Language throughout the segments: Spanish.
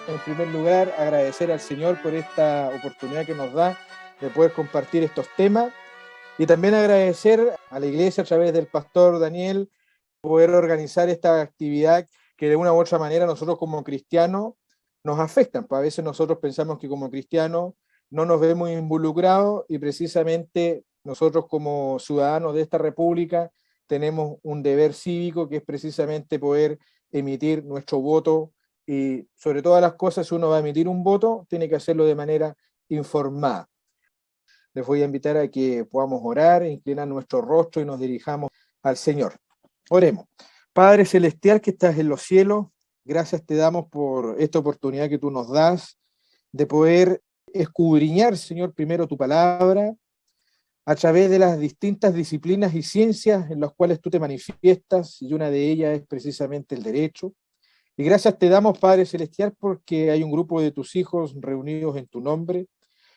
en primer lugar, agradecer al Señor por esta oportunidad que nos da de poder compartir estos temas y también agradecer a la iglesia a través del pastor Daniel poder organizar esta actividad que de una u otra manera nosotros como cristianos nos afectan. Pues a veces nosotros pensamos que como cristianos no nos vemos involucrados y precisamente nosotros como ciudadanos de esta república tenemos un deber cívico que es precisamente poder emitir nuestro voto y sobre todas las cosas, si uno va a emitir un voto, tiene que hacerlo de manera informada. Les voy a invitar a que podamos orar, inclinar nuestro rostro y nos dirijamos al Señor. Oremos. Padre Celestial que estás en los cielos, gracias te damos por esta oportunidad que tú nos das de poder escudriñar, Señor, primero tu palabra, a través de las distintas disciplinas y ciencias en las cuales tú te manifiestas, y una de ellas es precisamente el derecho. Y gracias te damos, Padre Celestial, porque hay un grupo de tus hijos reunidos en tu nombre,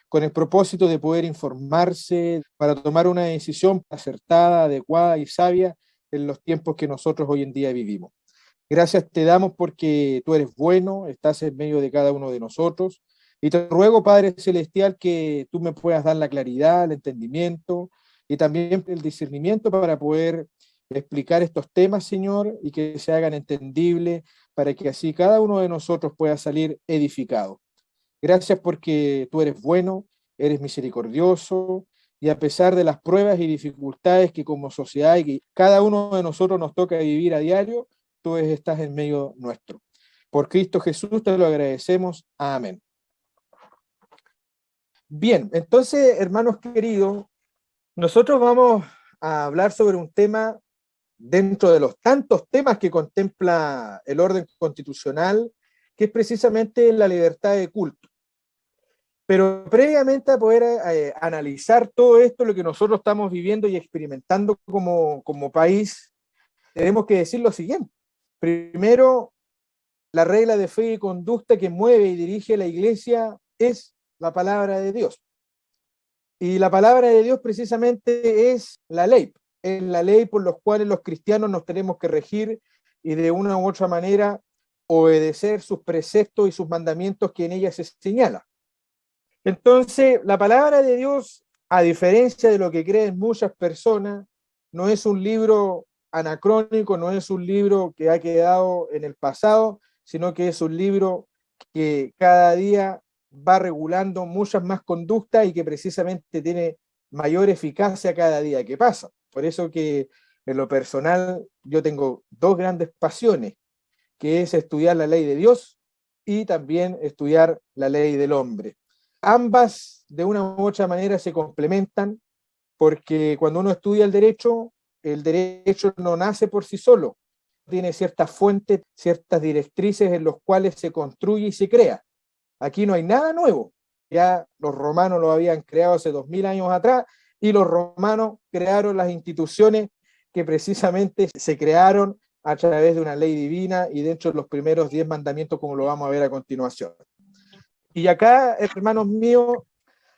con el propósito de poder informarse para tomar una decisión acertada, adecuada y sabia en los tiempos que nosotros hoy en día vivimos. Gracias te damos porque tú eres bueno, estás en medio de cada uno de nosotros, y te ruego, Padre Celestial, que tú me puedas dar la claridad, el entendimiento y también el discernimiento para poder explicar estos temas, Señor, y que se hagan entendibles para que así cada uno de nosotros pueda salir edificado. Gracias porque tú eres bueno, eres misericordioso, y a pesar de las pruebas y dificultades que como sociedad y que cada uno de nosotros nos toca vivir a diario, tú estás en medio nuestro. Por Cristo Jesús te lo agradecemos. Amén. Bien, entonces, hermanos queridos, nosotros vamos a hablar sobre un tema dentro de los tantos temas que contempla el orden constitucional, que es precisamente la libertad de culto. Pero previamente a poder analizar todo esto, lo que nosotros estamos viviendo y experimentando como país, tenemos que decir lo siguiente. Primero, la regla de fe y conducta que mueve y dirige la iglesia es la palabra de Dios. Y la palabra de Dios precisamente es la ley por los cuales los cristianos nos tenemos que regir y de una u otra manera obedecer sus preceptos y sus mandamientos que en ella se señala. Entonces, la palabra de Dios, a diferencia de lo que creen muchas personas, no es un libro anacrónico, no es un libro que ha quedado en el pasado, sino que es un libro que cada día va regulando muchas más conductas y que precisamente tiene mayor eficacia cada día que pasa. Por eso que en lo personal yo tengo dos grandes pasiones, que es estudiar la ley de Dios y también estudiar la ley del hombre. Ambas de una u otra manera se complementan porque cuando uno estudia el derecho no nace por sí solo, tiene ciertas fuentes, ciertas directrices en las cuales se construye y se crea. Aquí no hay nada nuevo, ya los romanos lo habían creado hace 2000 años atrás y los romanos crearon las instituciones que precisamente se crearon a través de una ley divina y dentro de los primeros 10 mandamientos, como lo vamos a ver a continuación. Y acá, hermanos míos,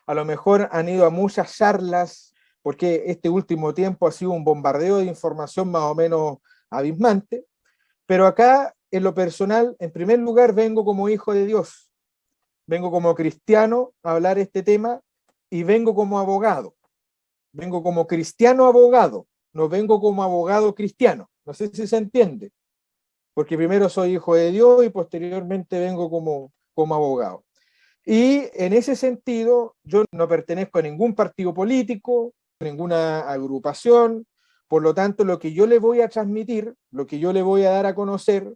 a lo mejor han ido a muchas charlas, porque este último tiempo ha sido un bombardeo de información más o menos abismante, pero acá, en lo personal, en primer lugar, vengo como hijo de Dios, vengo como cristiano a hablar este tema y vengo como abogado, vengo como cristiano abogado, no vengo como abogado cristiano, no sé si se entiende, porque primero soy hijo de Dios y posteriormente vengo como abogado. Y en ese sentido, yo no pertenezco a ningún partido político, ninguna agrupación, por lo tanto, lo que yo le voy a transmitir, lo que yo le voy a dar a conocer,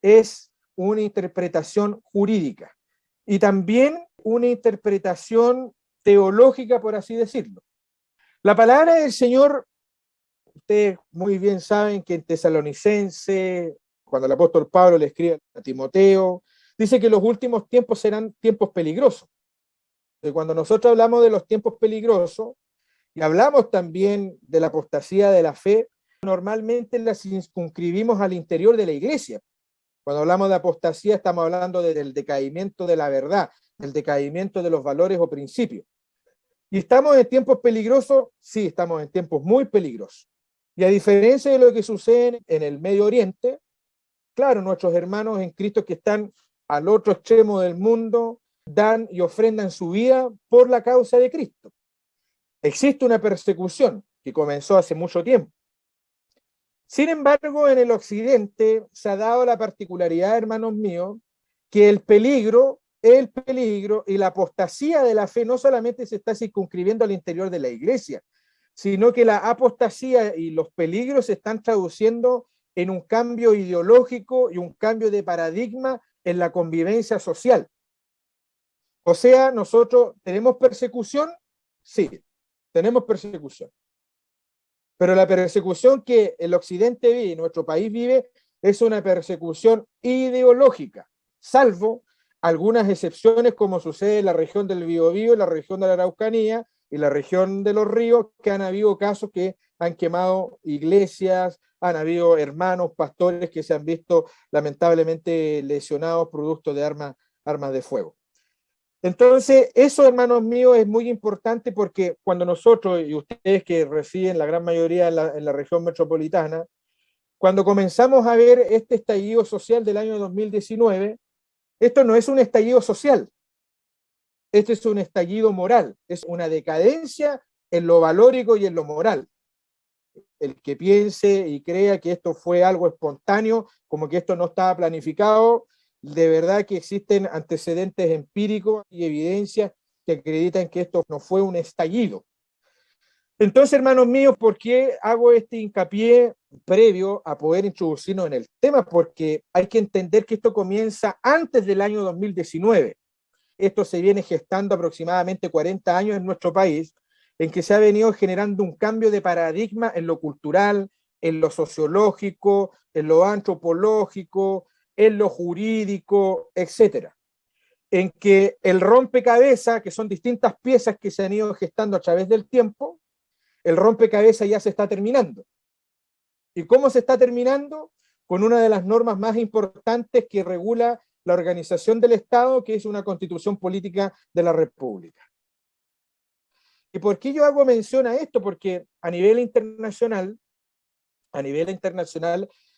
es una interpretación jurídica y también una interpretación teológica, por así decirlo. La palabra del Señor, ustedes muy bien saben que en Tesalonicense, cuando el apóstol Pablo le escribe a Timoteo, dice que los últimos tiempos serán tiempos peligrosos. Cuando nosotros hablamos de los tiempos peligrosos y hablamos también de la apostasía de la fe, normalmente las circunscribimos al interior de la iglesia. Cuando hablamos de apostasía estamos hablando del decaimiento de la verdad, del decaimiento de los valores o principios. ¿Y estamos en tiempos peligrosos? Sí, estamos en tiempos muy peligrosos. Y a diferencia de lo que sucede en el Medio Oriente, claro, nuestros hermanos en Cristo que están al otro extremo del mundo, dan y ofrendan su vida por la causa de Cristo. Existe una persecución que comenzó hace mucho tiempo. Sin embargo, en el occidente se ha dado la particularidad, hermanos míos, que el peligro y la apostasía de la fe no solamente se está circunscribiendo al interior de la iglesia, sino que la apostasía y los peligros se están traduciendo en un cambio ideológico y un cambio de paradigma en la convivencia social. O sea, nosotros tenemos persecución, sí, tenemos persecución. Pero la persecución que el occidente vive y nuestro país vive es una persecución ideológica, salvo algunas excepciones como sucede en la región del Biobío, la región de la Araucanía y la región de los ríos, que han habido casos que han quemado iglesias, han habido hermanos, pastores que se han visto lamentablemente lesionados producto de armas de fuego. Entonces, eso, hermanos míos, es muy importante porque cuando nosotros, y ustedes que residen la gran mayoría en la región metropolitana, cuando comenzamos a ver este estallido social del año 2019, esto no es un estallido social, este es un estallido moral, es una decadencia en lo valórico y en lo moral. El que piense y crea que esto fue algo espontáneo, como que esto no estaba planificado, de verdad que existen antecedentes empíricos y evidencias que acreditan que esto no fue un estallido. Entonces, hermanos míos, ¿por qué hago este hincapié previo a poder introducirnos en el tema? Porque hay que entender que esto comienza antes del año 2019. Esto se viene gestando aproximadamente 40 años en nuestro país, en que se ha venido generando un cambio de paradigma en lo cultural, en lo sociológico, en lo antropológico, en lo jurídico, etcétera. En que el rompecabezas, que son distintas piezas que se han ido gestando a través del tiempo, el rompecabezas ya se está terminando. ¿Y cómo se está terminando? Con una de las normas más importantes que regula la organización del Estado, que es una constitución política de la República. ¿Y por qué yo hago mención a esto? Porque a nivel internacional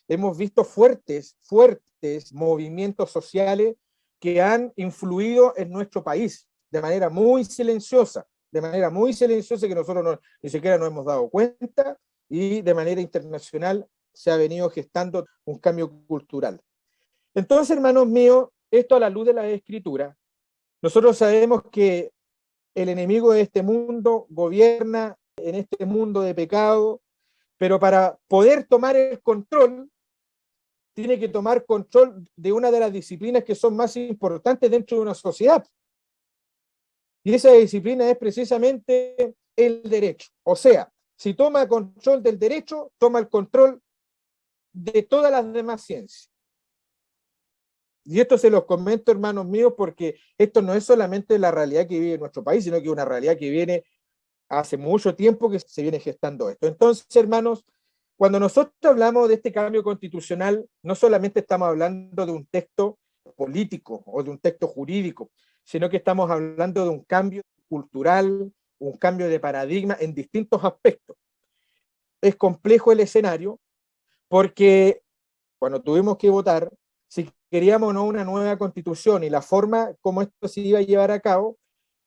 hemos visto fuertes movimientos sociales que han influido en nuestro país de manera muy silenciosa que nosotros ni siquiera nos hemos dado cuenta, y de manera internacional se ha venido gestando un cambio cultural. Entonces, hermanos míos, esto a la luz de la Escritura, nosotros sabemos que el enemigo de este mundo gobierna en este mundo de pecado, pero para poder tomar el control, tiene que tomar control de una de las disciplinas que son más importantes dentro de una sociedad. Y esa disciplina es precisamente el derecho. O sea, si toma control del derecho, toma el control de todas las demás ciencias. Y esto se los comento, hermanos míos, porque esto no es solamente la realidad que vive en nuestro país, sino que es una realidad que viene hace mucho tiempo que se viene gestando esto. Entonces, hermanos, cuando nosotros hablamos de este cambio constitucional, no solamente estamos hablando de un texto político o de un texto jurídico, sino que estamos hablando de un cambio cultural, un cambio de paradigma en distintos aspectos. Es complejo el escenario porque cuando tuvimos que votar, si queríamos o no una nueva constitución y la forma como esto se iba a llevar a cabo,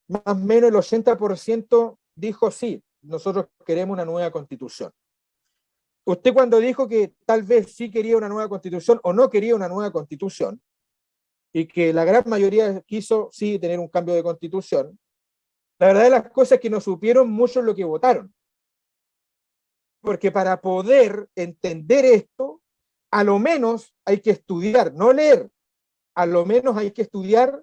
más o menos el 80% dijo sí, nosotros queremos una nueva constitución. Usted cuando dijo que tal vez sí quería una nueva constitución o no quería una nueva constitución, y que la gran mayoría quiso sí tener un cambio de constitución, la verdad de las cosas es que no supieron mucho lo que votaron. Porque para poder entender esto, a lo menos hay que estudiar, no leer, a lo menos hay que estudiar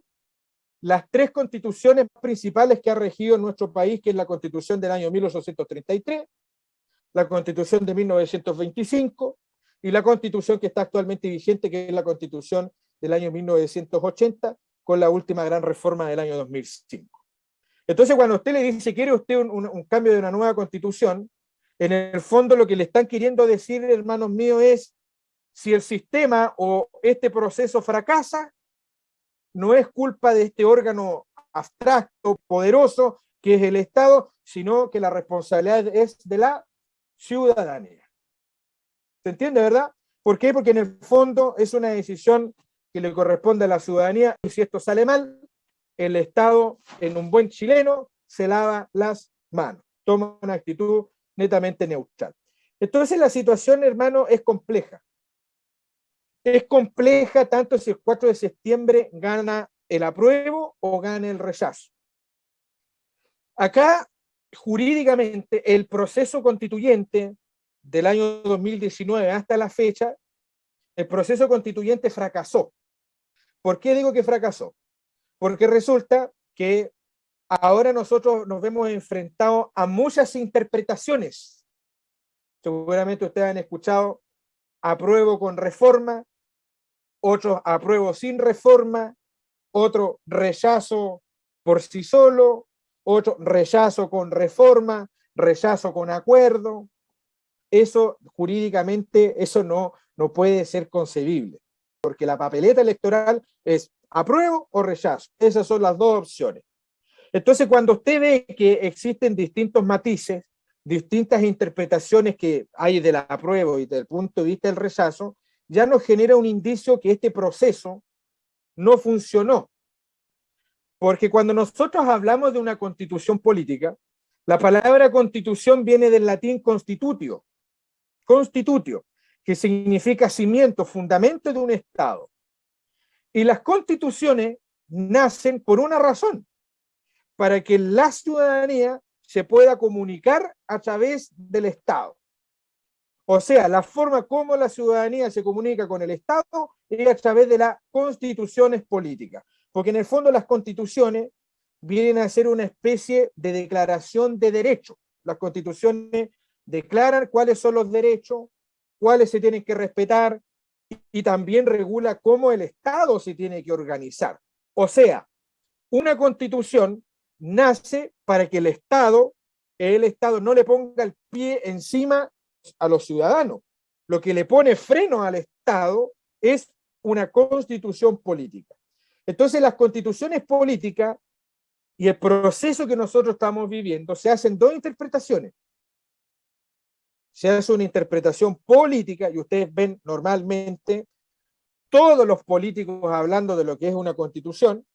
las tres constituciones principales que ha regido en nuestro país, que es la Constitución del año 1833, la Constitución de 1925 y la Constitución que está actualmente vigente, que es la Constitución del año 1980, con la última gran reforma del año 2005. Entonces, cuando usted le dice, ¿quiere usted un cambio de una nueva Constitución? En el fondo lo que le están queriendo decir, hermanos míos, es si el sistema o este proceso fracasa, no es culpa de este órgano abstracto, poderoso, que es el Estado, sino que la responsabilidad es de la ciudadanía. ¿Se entiende, verdad? ¿Por qué? Porque en el fondo es una decisión que le corresponde a la ciudadanía, y si esto sale mal, el Estado, en un buen chileno, se lava las manos, toma una actitud netamente neutral. Entonces la situación, hermano, es compleja. Es compleja tanto si el 4 de septiembre gana el apruebo o gana el rechazo. Acá, jurídicamente, el proceso constituyente del año 2019 hasta la fecha, el proceso constituyente fracasó. ¿Por qué digo que fracasó? Porque resulta que ahora nosotros nos vemos enfrentados a muchas interpretaciones. Seguramente ustedes han escuchado apruebo con reforma, otros apruebo sin reforma, otro rechazo por sí solo, otro rechazo con reforma, rechazo con acuerdo. Eso jurídicamente, eso no puede ser concebible, porque la papeleta electoral es apruebo o rechazo. Esas son las dos opciones. Entonces, cuando usted ve que existen distintos matices, distintas interpretaciones que hay del apruebo y del punto de vista del rechazo, ya nos genera un indicio que este proceso no funcionó. Porque cuando nosotros hablamos de una constitución política, la palabra constitución viene del latín constitutio, que significa cimiento, fundamento de un Estado. Y las constituciones nacen por una razón, para que la ciudadanía se pueda comunicar a través del Estado. O sea, la forma como la ciudadanía se comunica con el Estado es a través de las constituciones políticas. Porque en el fondo las constituciones vienen a ser una especie de declaración de derechos. Las constituciones declaran cuáles son los derechos, cuáles se tienen que respetar, y también regula cómo el Estado se tiene que organizar. O sea, una constitución nace para que el Estado no le ponga el pie encima a los ciudadanos. Lo que le pone freno al Estado es una constitución política. Entonces las constituciones políticas y el proceso que nosotros estamos viviendo se hacen dos interpretaciones. Se hace una interpretación política, y ustedes ven normalmente todos los políticos hablando de lo que es una constitución.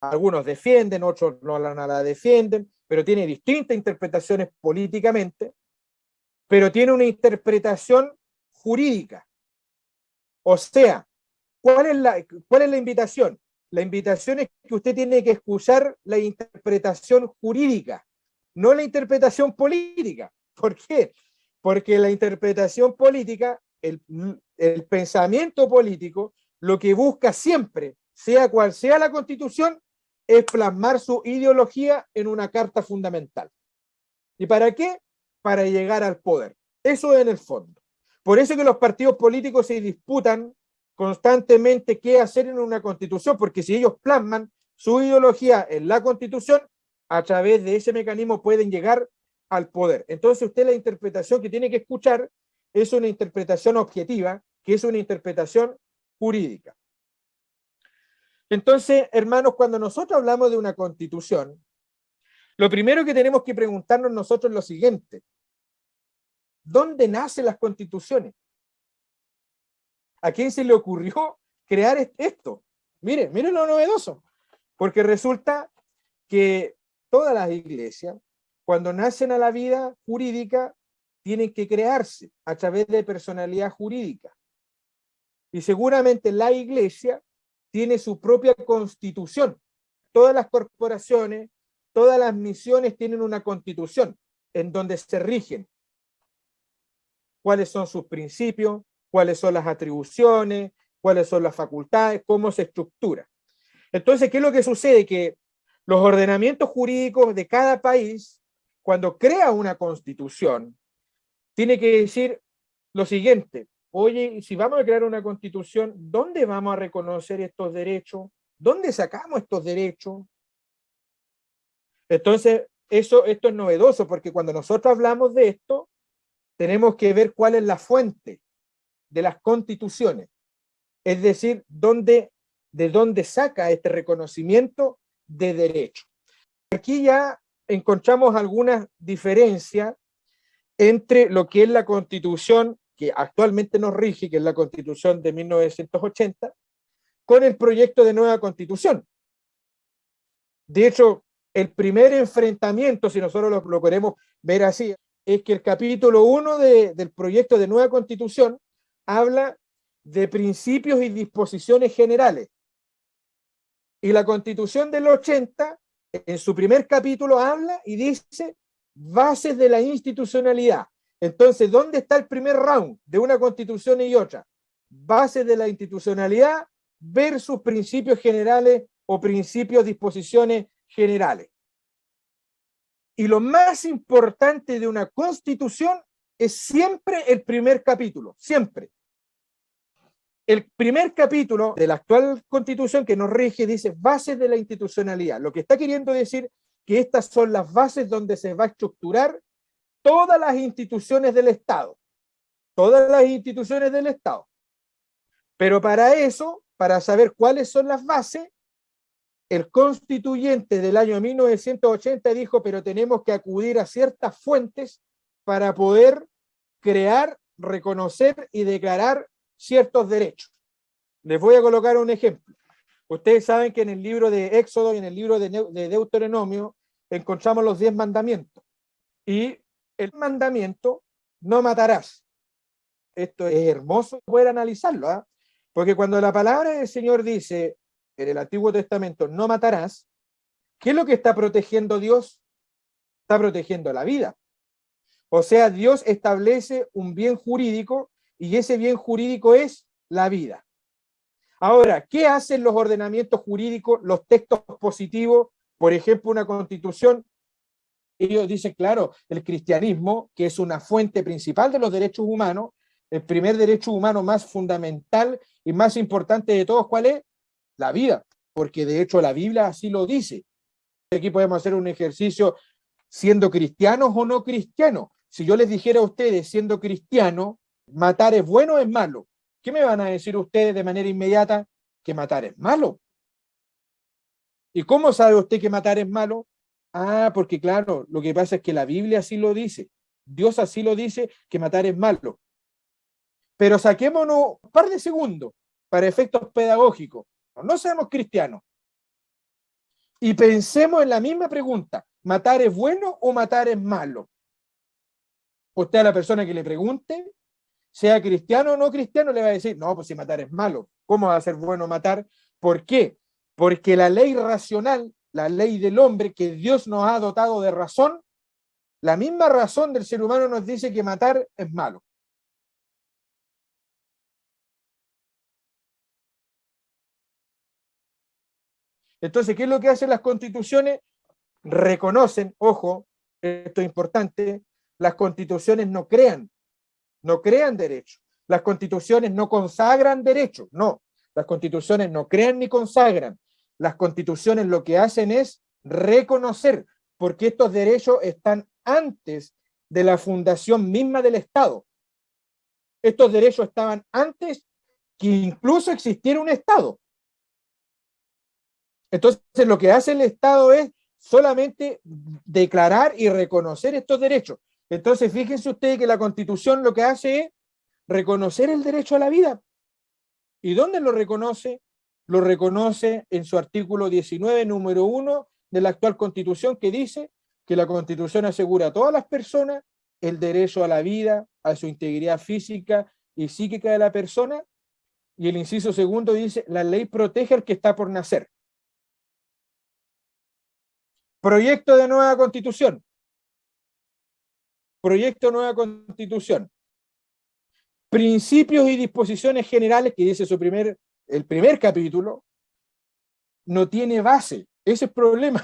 Algunos defienden, otros no la defienden, pero tiene distintas interpretaciones políticamente, pero tiene una interpretación jurídica. O sea, ¿cuál es la invitación? La invitación es que usted tiene que escuchar la interpretación jurídica, no la interpretación política. ¿Por qué? Porque la interpretación política, el pensamiento político, lo que busca siempre, sea cual sea la Constitución, es plasmar su ideología en una carta fundamental. ¿Y para qué? Para llegar al poder. Eso es en el fondo. Por eso que los partidos políticos se disputan constantemente qué hacer en una constitución, porque si ellos plasman su ideología en la constitución, a través de ese mecanismo pueden llegar al poder. Entonces usted la interpretación que tiene que escuchar es una interpretación objetiva, que es una interpretación jurídica. Entonces, hermanos, cuando nosotros hablamos de una constitución, lo primero que tenemos que preguntarnos nosotros es lo siguiente: ¿dónde nacen las constituciones? ¿A quién se le ocurrió crear esto? Miren lo novedoso, porque resulta que todas las iglesias, cuando nacen a la vida jurídica, tienen que crearse a través de personalidad jurídica. Y seguramente la iglesia tiene su propia constitución. Todas las corporaciones, todas las misiones tienen una constitución en donde se rigen cuáles son sus principios, cuáles son las atribuciones, cuáles son las facultades, cómo se estructura. Entonces, ¿qué es lo que sucede? Que los ordenamientos jurídicos de cada país, cuando crea una constitución, tiene que decir lo siguiente: oye, si vamos a crear una constitución, ¿dónde vamos a reconocer estos derechos? ¿Dónde sacamos estos derechos? Entonces, esto es novedoso, porque cuando nosotros hablamos de esto, tenemos que ver cuál es la fuente de las constituciones. Es decir, de dónde saca este reconocimiento de derecho. Aquí ya encontramos algunas diferencias entre lo que es la constitución que actualmente nos rige, que es la constitución de 1980, con el proyecto de nueva constitución. De hecho, el primer enfrentamiento, si nosotros lo queremos ver así, es que el capítulo 1 del proyecto de nueva constitución habla de principios y disposiciones generales. Y la constitución del 80, en su primer capítulo, habla y dice bases de la institucionalidad. Entonces, ¿dónde está el primer round de una constitución y otra? Bases de la institucionalidad versus principios generales o principios, disposiciones generales. Y lo más importante de una constitución es siempre el primer capítulo, siempre. El primer capítulo de la actual constitución que nos rige dice bases de la institucionalidad. Lo que está queriendo decir que estas son las bases donde se va a estructurar todas las instituciones del Estado. Todas las instituciones del Estado. Pero para eso, para saber cuáles son las bases, el constituyente del año 1980 dijo, pero tenemos que acudir a ciertas fuentes para poder crear, reconocer y declarar ciertos derechos. Les voy a colocar un ejemplo. Ustedes saben que en el libro de Éxodo y en el libro de Deuteronomio encontramos los 10 mandamientos. Y el mandamiento, no matarás. Esto es hermoso poder analizarlo, ¿eh? Porque cuando la palabra del Señor dice en el Antiguo Testamento, no matarás, ¿qué es lo que está protegiendo Dios? Está protegiendo la vida. O sea, Dios establece un bien jurídico y ese bien jurídico es la vida. Ahora, ¿qué hacen los ordenamientos jurídicos, los textos positivos? Por ejemplo, una constitución. Ellos dicen, claro, el cristianismo, que es una fuente principal de los derechos humanos, el primer derecho humano más fundamental y más importante de todos, ¿cuál es? La vida, porque de hecho la Biblia así lo dice. Aquí podemos hacer un ejercicio siendo cristianos o no cristianos. Si yo les dijera a ustedes, siendo cristiano, matar es bueno o es malo, ¿qué me van a decir ustedes de manera inmediata? Que matar es malo. ¿Y cómo sabe usted que matar es malo? Ah, porque claro, lo que pasa es que la Biblia así lo dice. Dios así lo dice, que matar es malo. Pero saquémonos un par de segundos para efectos pedagógicos. No seamos cristianos. Y pensemos en la misma pregunta. ¿Matar es bueno o matar es malo? Usted a la persona que le pregunte, sea cristiano o no cristiano, le va a decir, no, pues si matar es malo. ¿Cómo va a ser bueno matar? ¿Por qué? Porque la ley racional, la ley del hombre que Dios nos ha dotado de razón, la misma razón del ser humano nos dice que matar es malo. Entonces, ¿qué es lo que hacen las constituciones? Reconocen, ojo, esto es importante, las constituciones no crean derechos. Las constituciones no consagran derechos, no. Las constituciones no crean ni consagran. Las constituciones lo que hacen es reconocer, porque estos derechos están antes de la fundación misma del Estado. Estos derechos estaban antes que incluso existiera un Estado. Entonces, lo que hace el Estado es solamente declarar y reconocer estos derechos. Entonces, fíjense ustedes que la Constitución lo que hace es reconocer el derecho a la vida. ¿Y dónde lo reconoce? Lo reconoce en su artículo 19, número 1 de la actual Constitución, que dice que la Constitución asegura a todas las personas el derecho a la vida, a su integridad física y psíquica de la persona. Y el inciso segundo dice, la ley protege al que está por nacer. Proyecto de nueva Constitución. Proyecto de nueva Constitución. Principios y disposiciones generales, que dice el primer capítulo, no tiene base. Ese es el problema.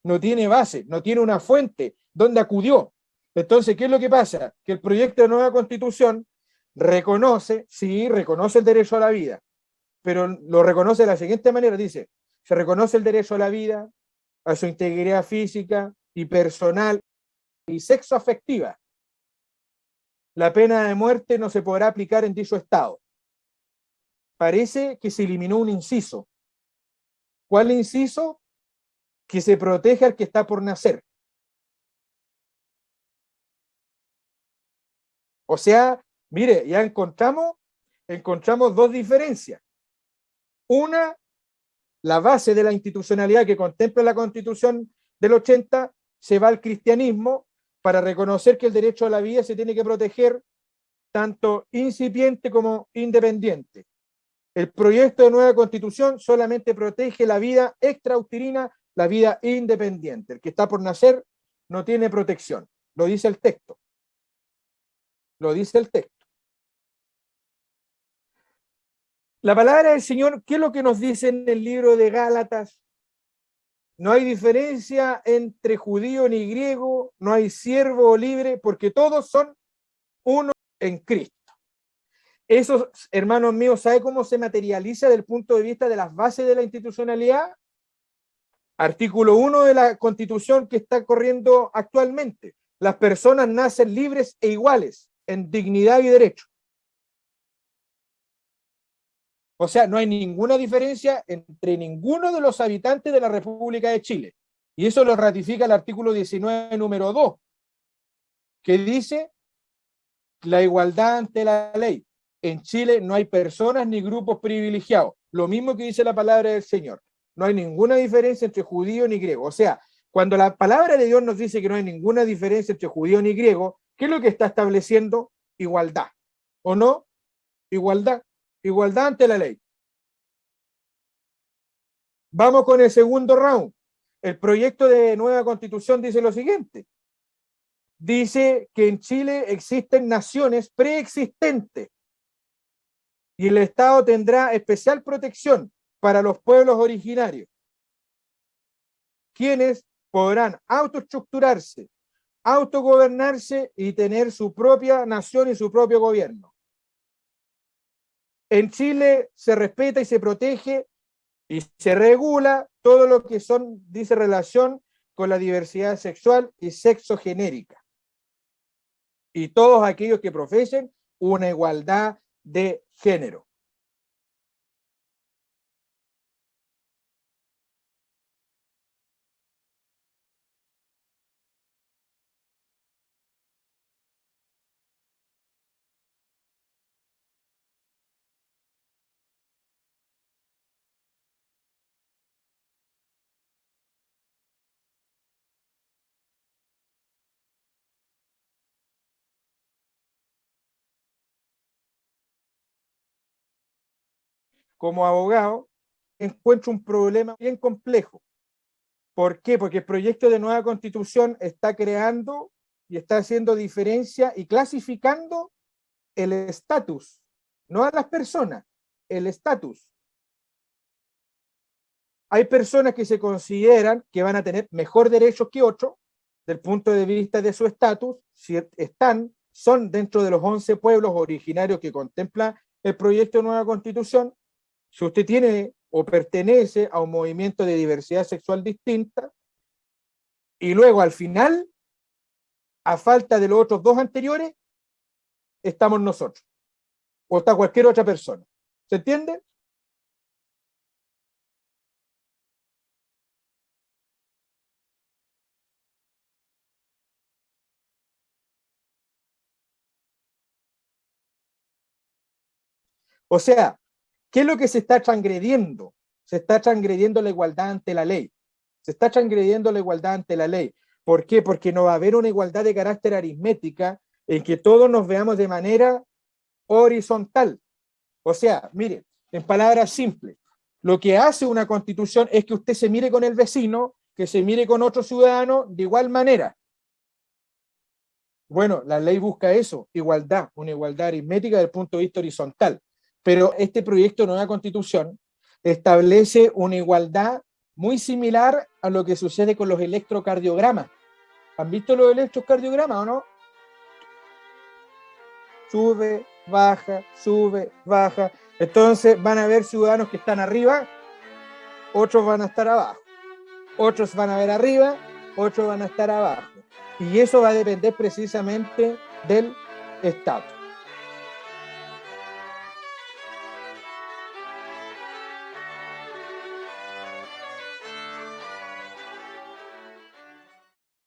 No tiene base, no tiene una fuente donde acudió. Entonces, ¿qué es lo que pasa? Que el proyecto de nueva Constitución reconoce, sí, reconoce el derecho a la vida, pero lo reconoce de la siguiente manera, dice, se reconoce el derecho a la vida, a su integridad física y personal y sexoafectiva. La pena de muerte no se podrá aplicar en dicho estado. Parece que se eliminó un inciso. ¿Cuál inciso? Que se protege al que está por nacer. O sea, mire, ya encontramos dos diferencias. Una, la base de la institucionalidad que contempla la Constitución del 80, se va al cristianismo para reconocer que el derecho a la vida se tiene que proteger tanto incipiente como independiente. El proyecto de nueva Constitución solamente protege la vida extrauterina, la vida independiente. El que está por nacer no tiene protección. Lo dice el texto. Lo dice el texto. La palabra del Señor, ¿qué es lo que nos dice en el libro de Gálatas? No hay diferencia entre judío ni griego, no hay siervo o libre, porque todos son uno en Cristo. Eso, hermanos míos, ¿sabe cómo se materializa desde el punto de vista de las bases de la institucionalidad? Artículo 1 de la Constitución que está corriendo actualmente. Las personas nacen libres e iguales en dignidad y derecho. O sea, no hay ninguna diferencia entre ninguno de los habitantes de la República de Chile. Y eso lo ratifica el artículo 19, número 2, que dice la igualdad ante la ley. En Chile no hay personas ni grupos privilegiados. Lo mismo que dice la palabra del Señor. No hay ninguna diferencia entre judío ni griego. O sea, cuando la palabra de Dios nos dice que no hay ninguna diferencia entre judío ni griego, ¿qué es lo que está estableciendo? Igualdad. ¿O no? Igualdad. Igualdad ante la ley. Vamos con el segundo round. El proyecto de nueva Constitución dice lo siguiente. Dice que en Chile existen naciones preexistentes y el Estado tendrá especial protección para los pueblos originarios, quienes podrán autoestructurarse, autogobernarse y tener su propia nación y su propio gobierno. En Chile se respeta y se protege y se regula todo lo que dice relación con la diversidad sexual y sexogenérica. Y todos aquellos que profesen una igualdad de género. Como abogado, encuentro un problema bien complejo. ¿Por qué? Porque el proyecto de nueva Constitución está creando y está haciendo diferencia y clasificando el estatus, no a las personas, el estatus. Hay personas que se consideran que van a tener mejor derechos que otros, del punto de vista de su estatus, si son dentro de los 11 pueblos originarios que contempla el proyecto de nueva Constitución. Si usted tiene o pertenece a un movimiento de diversidad sexual distinta, y luego al final, a falta de los otros dos anteriores, estamos nosotros, o está cualquier otra persona. ¿Se entiende? O sea, ¿qué es lo que se está transgrediendo? Se está transgrediendo la igualdad ante la ley. Se está transgrediendo la igualdad ante la ley. ¿Por qué? Porque no va a haber una igualdad de carácter aritmética en que todos nos veamos de manera horizontal. O sea, mire, en palabras simples, lo que hace una constitución es que usted se mire con el vecino, que se mire con otro ciudadano de igual manera. Bueno, la ley busca eso, igualdad, una igualdad aritmética desde el punto de vista horizontal. Pero este proyecto de nueva constitución establece una igualdad muy similar a lo que sucede con los electrocardiogramas. ¿Han visto los electrocardiogramas o no? Sube, baja. Entonces van a haber ciudadanos que están arriba, otros van a estar abajo. Otros van a ver arriba, otros van a estar abajo. Y eso va a depender precisamente del Estado.